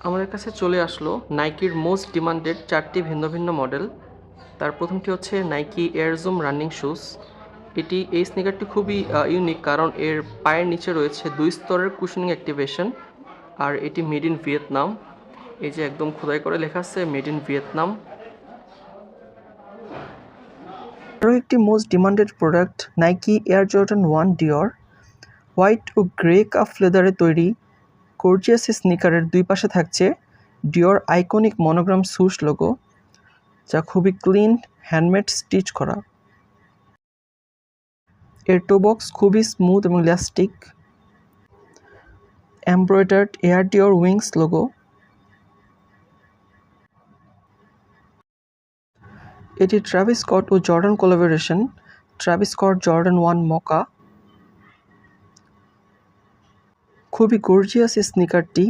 আমাদের কাছে চলে আসলো নাইকির মোস্ট ডিমান্ডেড 4টি ভিন্ন ভিন্ন মডেল। তার প্রথমটি হচ্ছে Nike air zoom running shoes. এই স্নিকারটি খুবই ইউনিক, কারণ এর পায়ের নিচে রয়েছে 2 স্তরের কুশনিং অ্যাক্টিভেশন, আর এটি মেড ইন ভিয়েতনাম। এই যে একদম খোদাই করে লেখা আছে মেড ইন ভিয়েতনাম। আরও একটি most demanded product Nike Air Jordan 1 Dior. White ও গ্রে কাফ লেদারে তৈরি গর্জিয়াস স্নিকারের দুই পাশে থাকছে Dior iconic monogram swoosh logo, যা খুবই ক্লিন, হ্যান্ডমেড স্টিচ করা। এর টোবক্স খুবই স্মুথ এবং elastic. Embroidered Air Dior wings logo. এটি ট্রাভিস স্কট ও Jordan collaboration, Travis Scott Jordan 1 mocha. খুবই গর্জিয়াস স্নিকারটি